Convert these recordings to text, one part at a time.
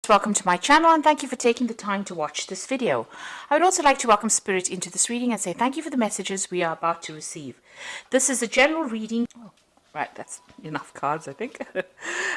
Welcome to my channel and thank you for taking the time to watch this video. I would also like to welcome Spirit into this reading and say thank you for the messages we are about to receive. This is a general reading. Oh, right, that's enough cards, I think.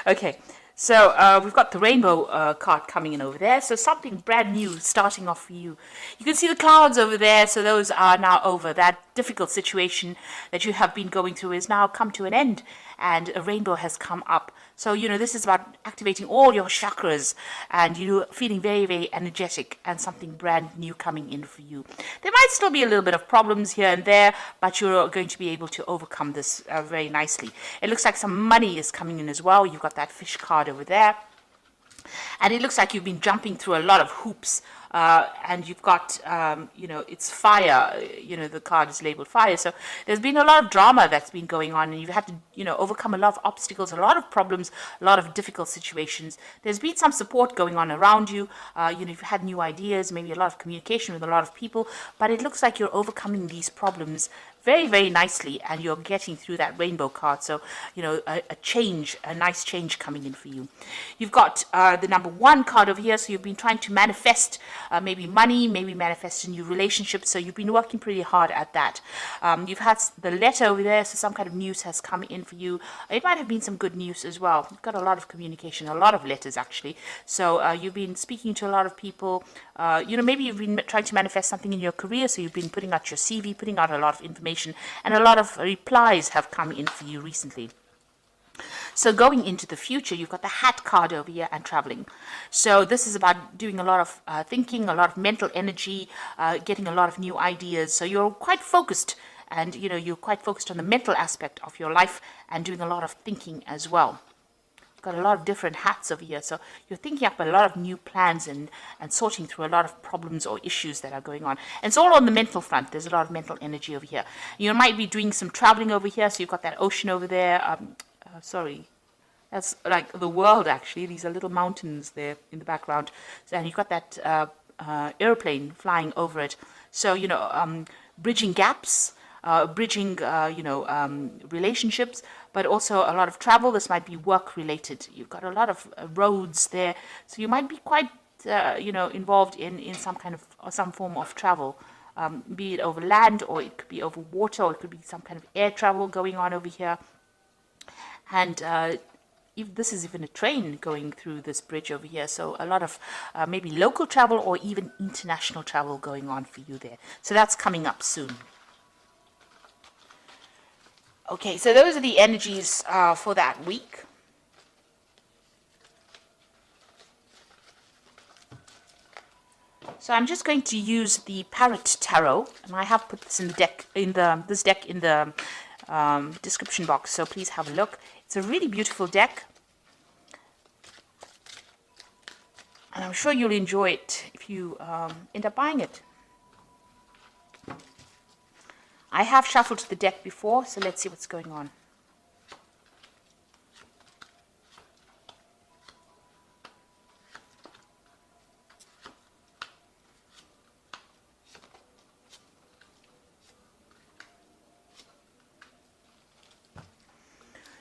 Okay, so we've got the rainbow card coming in over there. So something brand new starting off for you. You can see the clouds over there, so those are now over. That difficult situation that you have been going through is now come to an end and a rainbow has come up. So, this is about activating all your chakras and feeling very, very energetic and something brand new coming in for you. There might still be a little bit of problems here and there, but you're going to be able to overcome this very nicely. It looks like some money is coming in as well. You've got that fish card over there. And it looks like you've been jumping through a lot of hoops, and you've got, it's fire, the card is labeled fire. So there's been a lot of drama that's been going on, and you've had to, overcome a lot of obstacles, a lot of problems, a lot of difficult situations. There's been some support going on around you. You've had new ideas, maybe a lot of communication with a lot of people, but it looks like you're overcoming these problems very, very nicely, and you're getting through that rainbow card. So, a nice change coming in for you. You've got the number 1 card over here. So you've been trying to manifest maybe money, maybe manifest a new relationship. So you've been working pretty hard at that. You've had the letter over there. So some kind of news has come in for you. It might have been some good news as well. You've got a lot of communication, a lot of letters actually. So you've been speaking to a lot of people. Maybe you've been trying to manifest something in your career. So you've been putting out your CV, putting out a lot of information, and a lot of replies have come in for you recently. So going into the future, you've got the hat card over here and traveling. So this is about doing a lot of thinking, a lot of mental energy, getting a lot of new ideas. So you're quite focused, and you're quite focused on the mental aspect of your life and doing a lot of thinking as well. Got a lot of different hats over here, so you're thinking up a lot of new plans and sorting through a lot of problems or issues that are going on. And it's all on the mental front. There's a lot of mental energy over here. You might be doing some traveling over here, so you've got that ocean over there. Sorry, that's like the world actually. These are little mountains there in the background, and you've got that airplane flying over it. So bridging gaps. Bridging, relationships, but also a lot of travel. This might be work related. You've got a lot of roads there, so you might be quite, involved in some form of travel, be it over land, or it could be over water, or it could be some kind of air travel going on over here. And if this is even a train going through this bridge over here, so a lot of maybe local travel or even international travel going on for you there. So that's coming up soon. Okay, so those are the energies for that week. So I'm just going to use the Parrot Tarot, and I have put this in the deck in the description box. So please have a look. It's a really beautiful deck, and I'm sure you'll enjoy it if you end up buying it. I have shuffled the deck before, so let's see what's going on.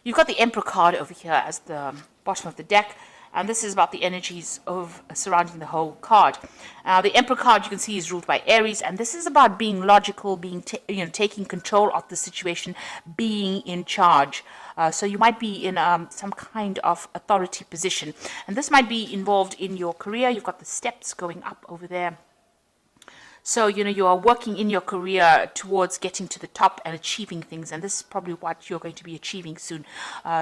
You've got the Emperor card over here as the bottom of the deck, and this is about the energies of surrounding the whole card. The Emperor card, you can see, is ruled by Aries, and this is about being logical, being taking control of the situation, being in charge. So you might be in some kind of authority position, and this might be involved in your career. You've got the steps going up over there. So, you are working in your career towards getting to the top and achieving things. And this is probably what you're going to be achieving soon.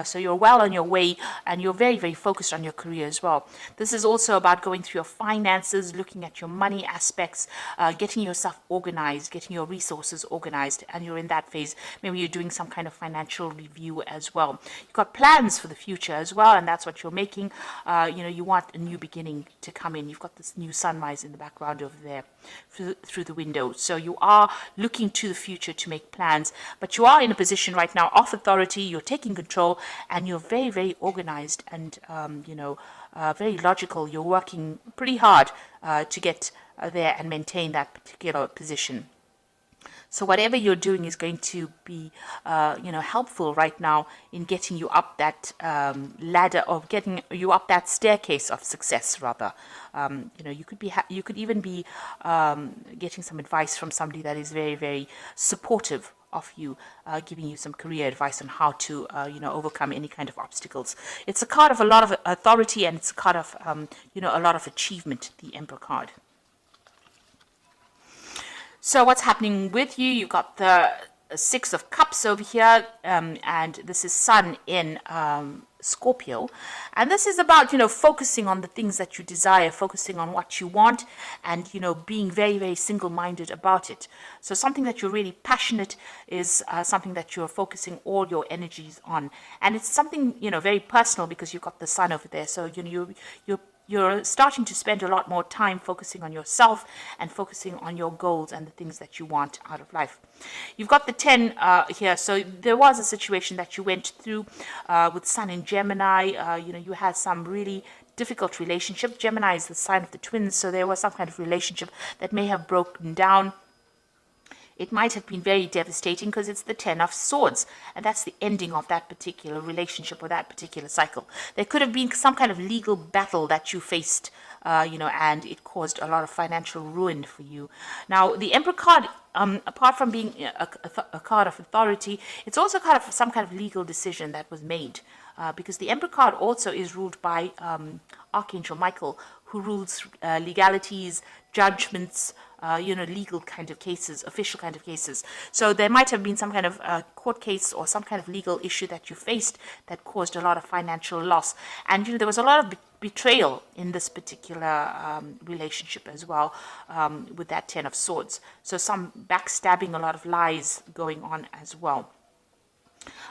So you're well on your way, and you're very, very focused on your career as well. This is also about going through your finances, looking at your money aspects, getting yourself organized, getting your resources organized. And you're in that phase. Maybe you're doing some kind of financial review as well. You've got plans for the future as well, and that's what you're making. You want a new beginning to come in. You've got this new sunrise in the background over there through the window. So you are looking to the future to make plans, but you are in a position right now of authority. You're taking control, and you're very, very organized and very logical. You're working pretty hard to get there and maintain that particular position. So whatever you're doing is going to be, helpful right now in getting you up that ladder, or getting you up that staircase of success. Rather, you could be, you could even be getting some advice from somebody that is very, very supportive of you, giving you some career advice on how to, overcome any kind of obstacles. It's a card of a lot of authority, and it's a card of, a lot of achievement. The Emperor card. So what's happening with you? You've got the Six of Cups over here, and this is Sun in Scorpio. And this is about, focusing on the things that you desire, focusing on what you want, and, being very, very single-minded about it. So something that you're really passionate is something that you're focusing all your energies on. And it's something, very personal, because you've got the Sun over there. So, you're starting to spend a lot more time focusing on yourself and focusing on your goals and the things that you want out of life. You've got the 10 here. So there was a situation that you went through with Sun in Gemini. You had some really difficult relationship. Gemini is the sign of the twins, so there was some kind of relationship that may have broken down. It might have been very devastating because it's the 10 of Swords, and that's the ending of that particular relationship or that particular cycle. There could have been some kind of legal battle that you faced, and it caused a lot of financial ruin for you. Now, the Emperor card, apart from being a card of authority, it's also kind of some kind of legal decision that was made. Because the Emperor card also is ruled by Archangel Michael, who rules legalities, judgments, legal kind of cases, official kind of cases. So there might have been some kind of court case or some kind of legal issue that you faced that caused a lot of financial loss. And, there was a lot of betrayal in this particular relationship as well, with that 10 of Swords. So some backstabbing, a lot of lies going on as well.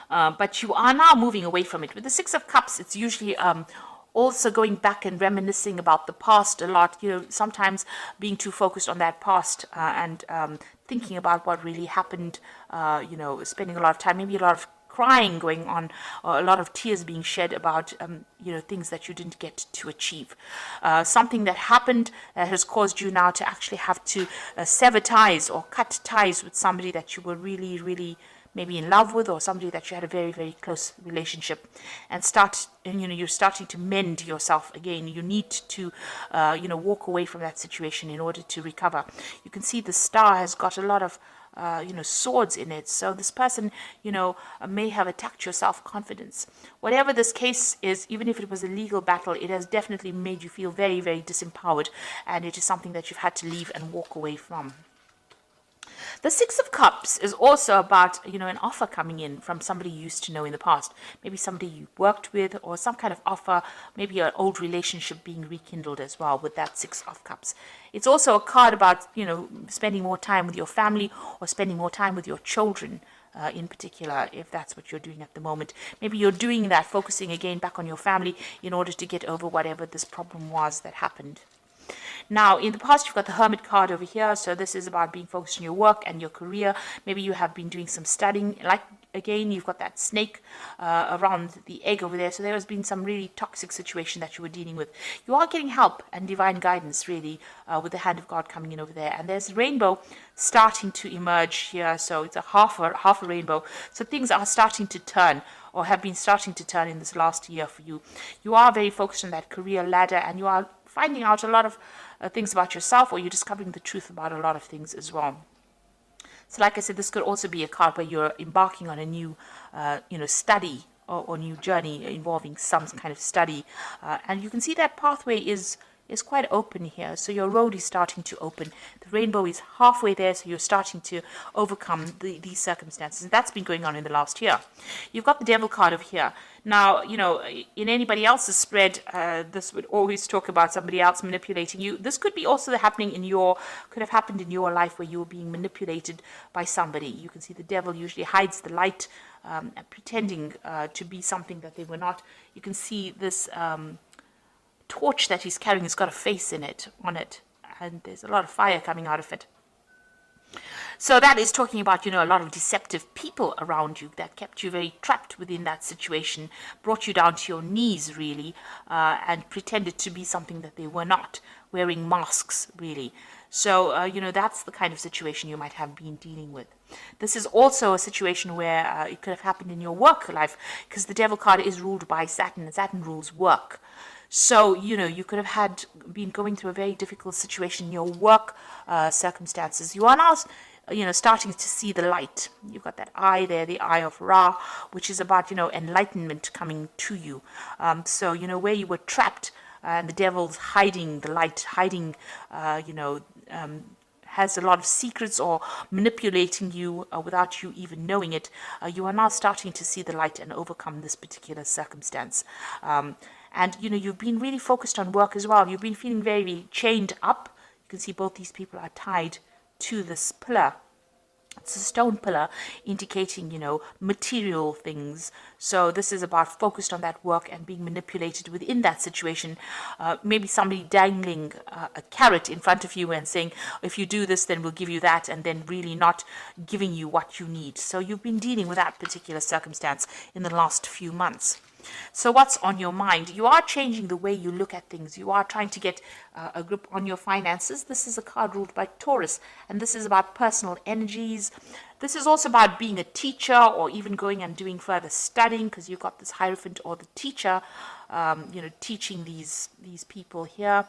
But you are now moving away from it. With the Six of Cups, it's usually also going back and reminiscing about the past a lot, sometimes being too focused on that past and thinking about what really happened, spending a lot of time, maybe a lot of crying going on, or a lot of tears being shed about, things that you didn't get to achieve. Something that happened that has caused you now to actually have to sever ties or cut ties with somebody that you were really, really maybe in love with, or somebody that you had a very, very close relationship, and you're starting to mend yourself again. You need to, walk away from that situation in order to recover. You can see the star has got a lot of, swords in it. So this person, may have attacked your self-confidence. Whatever this case is, even if it was a legal battle, it has definitely made you feel very, very disempowered, and it is something that you've had to leave and walk away from. The Six of Cups is also about, an offer coming in from somebody you used to know in the past. Maybe somebody you worked with, or some kind of offer, maybe an old relationship being rekindled as well with that Six of Cups. It's also a card about, spending more time with your family, or spending more time with your children. In particular, if that's what you're doing at the moment. Maybe you're doing that, focusing again back on your family in order to get over whatever this problem was that happened. Now, in the past, you've got the Hermit card over here. So this is about being focused on your work and your career. Maybe you have been doing some studying. Like, again, you've got that snake around the egg over there. So there has been some really toxic situation that you were dealing with. You are getting help and divine guidance, really, with the hand of God coming in over there. And there's a rainbow starting to emerge here. So it's a half a rainbow. So things are starting to turn, or have been starting to turn in this last year for you. You are very focused on that career ladder, and you are finding out a lot of things about yourself, or you're discovering the truth about a lot of things as well. So like I said, this could also be a card where you're embarking on a new, study or new journey involving some kind of study. And you can see that pathway is quite open here. So your road is starting to open. The rainbow is halfway there, so you're starting to overcome these circumstances. And that's been going on in the last year. You've got the Devil card over here. Now, in anybody else's spread, this would always talk about somebody else manipulating you. This could be also could have happened in your life where you were being manipulated by somebody. You can see the devil usually hides the light, pretending to be something that they were not. You can see this torch that he's carrying has got a face on it, and there's a lot of fire coming out of it. So that is talking about, a lot of deceptive people around you that kept you very trapped within that situation, brought you down to your knees, really, and pretended to be something that they were not, wearing masks, really. So, that's the kind of situation you might have been dealing with. This is also a situation where it could have happened in your work life, because the Devil card is ruled by Saturn, and Saturn rules work. So, you could have been going through a very difficult situation in your work circumstances. You are now, starting to see the light. You've got that eye there, the eye of Ra, which is about, enlightenment coming to you. So, where you were trapped, and the devil's hiding the light, hiding, has a lot of secrets or manipulating you without you even knowing it, you are now starting to see the light and overcome this particular circumstance. And, you've been really focused on work as well. You've been feeling very chained up. You can see both these people are tied to this pillar. It's a stone pillar indicating, material things. So this is about focused on that work and being manipulated within that situation. Maybe somebody dangling a carrot in front of you and saying, if you do this, then we'll give you that, and then really not giving you what you need. So you've been dealing with that particular circumstance in the last few months. So what's on your mind? You are changing the way you look at things. You are trying to get a grip on your finances. This is a card ruled by Taurus, and this is about personal energies. This is also about being a teacher, or even going and doing further studying, because you've got this Hierophant or the teacher, teaching these people here.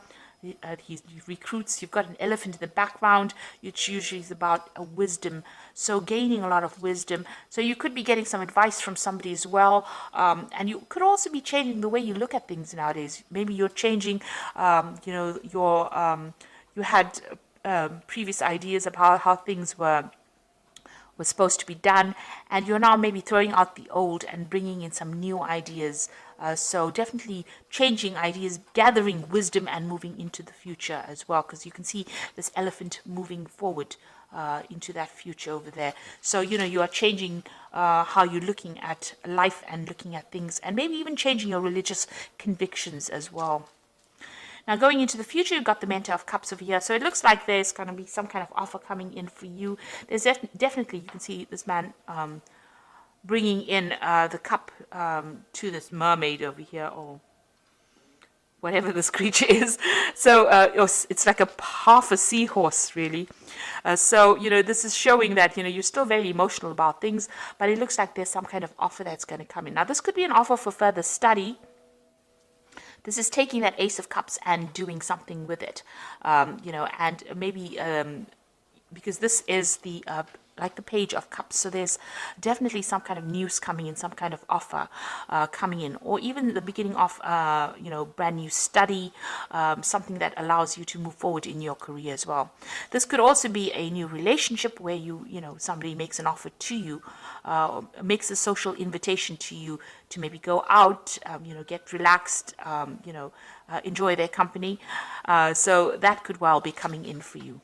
He recruits. You've got an elephant in the background, which usually is about a wisdom. So gaining a lot of wisdom. So you could be getting some advice from somebody as well. And you could also be changing the way you look at things nowadays. Maybe you're changing, you had previous ideas about how things were supposed to be done, and you're now maybe throwing out the old and bringing in some new ideas. So definitely changing ideas, gathering wisdom, and moving into the future as well, because you can see this elephant moving forward into that future over there. So, you are changing how you're looking at life and looking at things, and maybe even changing your religious convictions as well. Now, going into the future, you've got the Mentor of Cups over here. So it looks like there's going to be some kind of offer coming in for you. There's definitely, you can see this man bringing in the cup to this mermaid over here, or whatever this creature is. So it's like half a seahorse, really. So, this is showing that, you're still very emotional about things, but it looks like there's some kind of offer that's going to come in. Now, this could be an offer for further study. This is taking that Ace of Cups and doing something with it, and maybe because this is the like the Page of Cups, so there's definitely some kind of news coming in, some kind of offer coming in, or even the beginning of brand new study, something that allows you to move forward in your career as well. This could also be a new relationship where somebody makes an offer to you, makes a social invitation to you to maybe go out, get relaxed, enjoy their company. So that could well be coming in for you.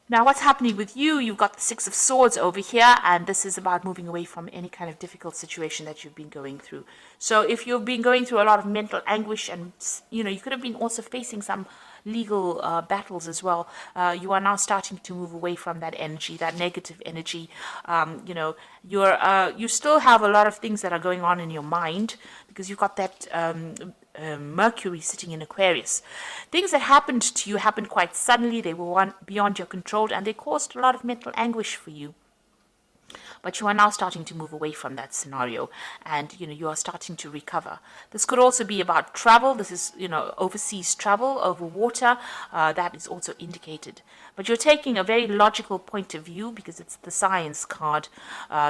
Now, what's happening with you? You've got the Six of Swords over here, and this is about moving away from any kind of difficult situation that you've been going through. So if you've been going through a lot of mental anguish, and, you could have been also facing some legal battles as well, you are now starting to move away from that energy, that negative energy. You still have a lot of things that are going on in your mind, because you've got that Mercury sitting in Aquarius. Things that happened to you happened quite suddenly. They were beyond your control, and they caused a lot of mental anguish for you. But you are now starting to move away from that scenario, and you are starting to recover. This could also be about travel. This is overseas travel over water. That is also indicated. But you're taking a very logical point of view, because it's the Science card.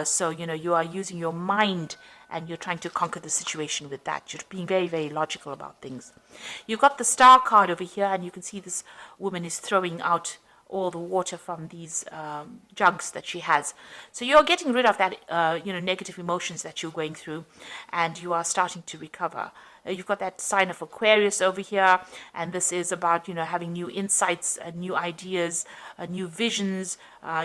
So you are using your mind, and you're trying to conquer the situation with that. You're being very, very logical about things. You've got the Star card over here, and you can see this woman is throwing out all the water from these jugs that she has. So you're getting rid of that, negative emotions that you're going through, and you are starting to recover. You've got that sign of Aquarius over here, and this is about, having new insights, new ideas, new visions,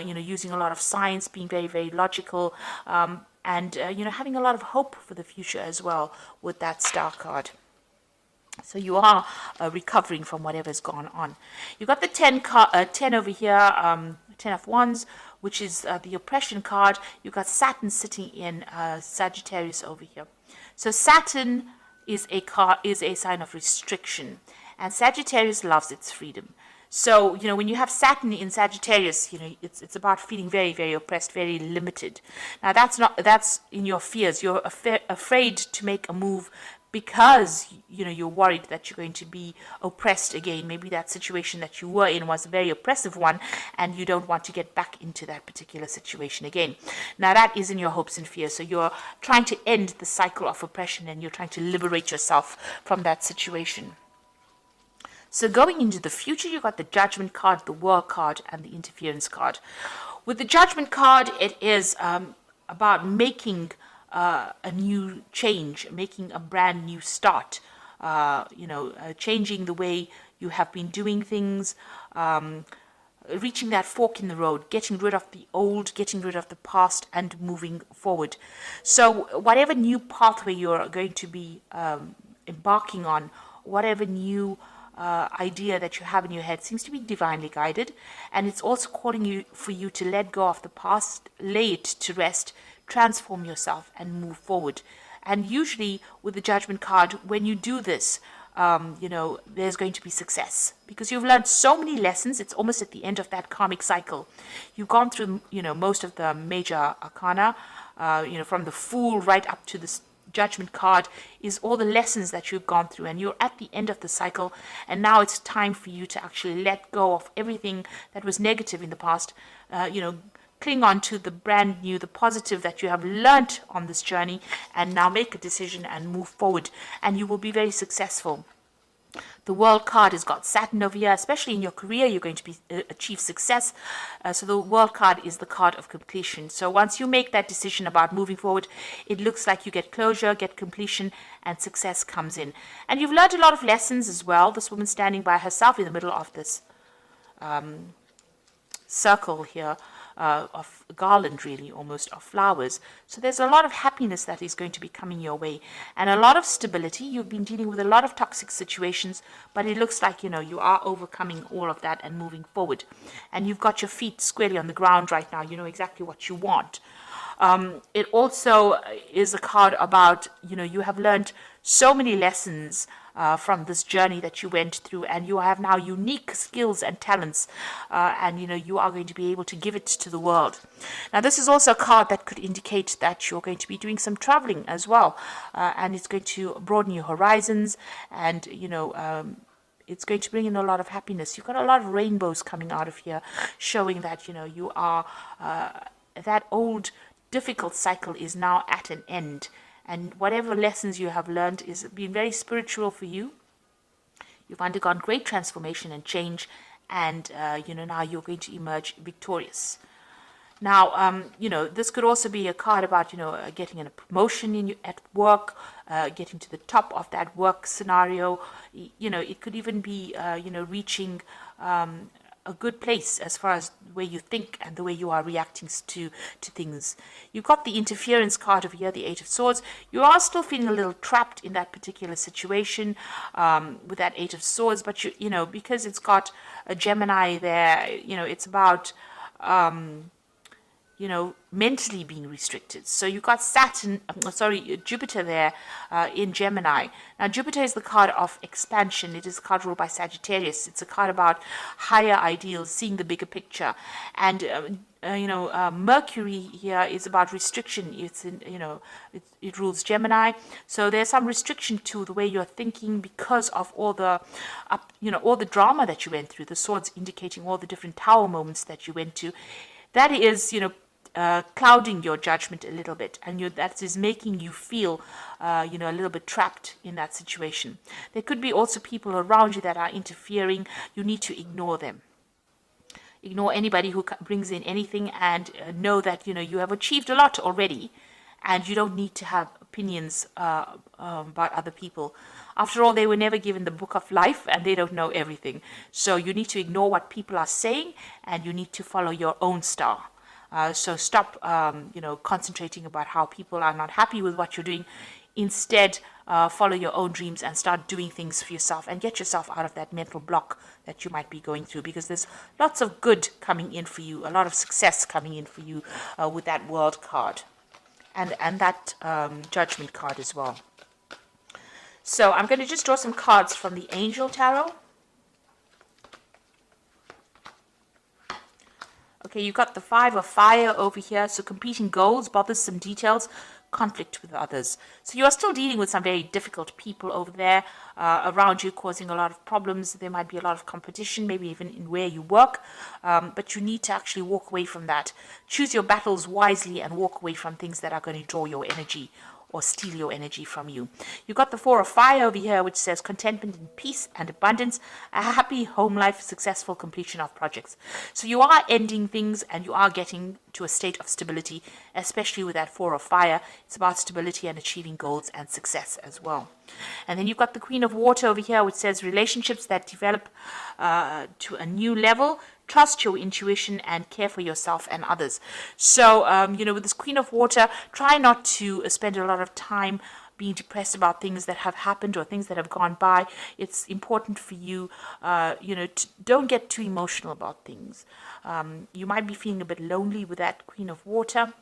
using a lot of science, being very, very logical, and, having a lot of hope for the future as well with that Star card. So you are recovering from whatever's gone on. You got the 10 over here, 10 of Wands, which is the oppression card. You got Saturn sitting in Sagittarius over here. So Saturn is a sign of restriction, and Sagittarius loves its freedom. So, when you have Saturn in Sagittarius, it's about feeling very, very oppressed, very limited. Now, that's in your fears. You're afraid to make a move because, you're worried that you're going to be oppressed again. Maybe that situation that you were in was a very oppressive one, and you don't want to get back into that particular situation again. Now, that is in your hopes and fears. So you're trying to end the cycle of oppression, and you're trying to liberate yourself from that situation. So going into the future, you got the Judgment card, the World card, and the Interference card. With the Judgment card, it is about making a new change, making a brand new start, changing the way you have been doing things, reaching that fork in the road, getting rid of the old, getting rid of the past, and moving forward. So whatever new pathway you're going to be embarking on, whatever new idea that you have in your head seems to be divinely guided, and it's also calling for you to let go of the past, lay it to rest, transform yourself, and move forward. And usually with the Judgment card, when you do this, there's going to be success because you've learned so many lessons. It's almost at the end of that karmic cycle. You've gone through, most of the major arcana, from the Fool right up to the Judgment card is all the lessons that you've gone through, and you're at the end of the cycle, and now it's time for you to actually let go of everything that was negative in the past, cling on to the brand new, the positive that you have learnt on this journey, and now make a decision and move forward, and you will be very successful. The World card has got Saturn over here, especially in your career, you're going to achieve success. So the World card is the card of completion. So once you make that decision about moving forward, it looks like you get closure, get completion, and success comes in. And you've learned a lot of lessons as well. This woman standing by herself in the middle of this circle here. Of garland, really, almost, of flowers. So there's a lot of happiness that is going to be coming your way, and a lot of stability. You've been dealing with a lot of toxic situations, but it looks like, you are overcoming all of that and moving forward. And you've got your feet squarely on the ground right now. You know exactly what you want. It also is a card about, you have learned so many lessons from this journey that you went through, and you have now unique skills and talents, and you are going to be able to give it to the world. Now, this is also a card that could indicate that you're going to be doing some traveling as well, and it's going to broaden your horizons, and it's going to bring in a lot of happiness. You've got a lot of rainbows coming out of here, showing that you are that old difficult cycle is now at an end. And whatever lessons you have learned is been very spiritual for you. You've undergone great transformation and change, and now you're going to emerge victorious. Now, this could also be a card about getting a promotion at work, getting to the top of that work scenario. It could even be reaching a good place as far as the way you think and the way you are reacting to things. You've got the Interference card over here, the Eight of Swords. You are still feeling a little trapped in that particular situation with that Eight of Swords, but because it's got a Gemini there, it's about mentally being restricted. So you've got Jupiter there in Gemini. Now, Jupiter is the card of expansion. It is a card ruled by Sagittarius. It's a card about higher ideals, seeing the bigger picture. And, Mercury here is about restriction. It's in, it rules Gemini. So there's some restriction to the way you're thinking because of all the, all the drama that you went through. The swords indicating all the different tower moments that you went to. That is, clouding your judgment a little bit, and that is making you feel, a little bit trapped in that situation. There could be also people around you that are interfering. You need to ignore them. Ignore anybody who brings in anything, and know that, you have achieved a lot already, and you don't need to have opinions about other people. After all, they were never given the book of life, and they don't know everything. So you need to ignore what people are saying, and you need to follow your own star. So stop, concentrating about how people are not happy with what you're doing. instead follow your own dreams and start doing things for yourself and get yourself out of that mental block that you might be going through, because there's lots of good coming in for you, a lot of success coming in for you with that World card and that Judgment card as well. So I'm going to just draw some cards from the Angel Tarot. Okay, you've got the Five of Fire over here. So competing goals, bothersome details, conflict with others. So you are still dealing with some very difficult people over there around you, causing a lot of problems. There might be a lot of competition, maybe even in where you work. But you need to actually walk away from that. Choose your battles wisely and walk away from things that are going to draw your energy or steal your energy from you. You've got the Four of Fire over here, which says contentment and peace and abundance, a happy home life, successful completion of projects. So you are ending things and you are getting to a state of stability, especially with that Four of Fire. It's about stability and achieving goals and success as well. And then you've got the Queen of Water over here, which says relationships that develop to a new level. Trust your intuition and care for yourself and others. So, with this Queen of Water, try not to spend a lot of time being depressed about things that have happened or things that have gone by. It's important for you, don't get too emotional about things. You might be feeling a bit lonely with that Queen of Water,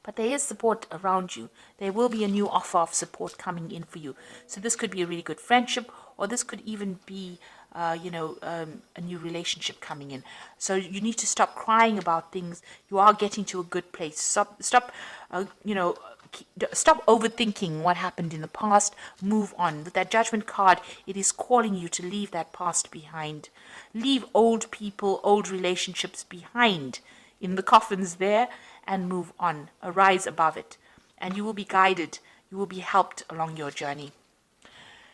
but there is support around you. There will be a new offer of support coming in for you. So this could be a really good friendship, or this could even be a new relationship coming in. So you need to stop crying about things. You are getting to a good place. Stop overthinking what happened in the past. Move on. With that Judgment card, it is calling you to leave that past behind. Leave old people, old relationships behind in the coffins there, and move on. Arise above it, and you will be guided. You will be helped along your journey.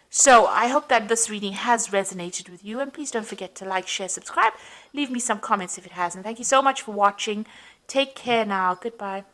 So I hope that this reading has resonated with you, and please don't forget to like, share, subscribe. Leave me some comments if it has, and thank you so much for watching. Take care now. Goodbye.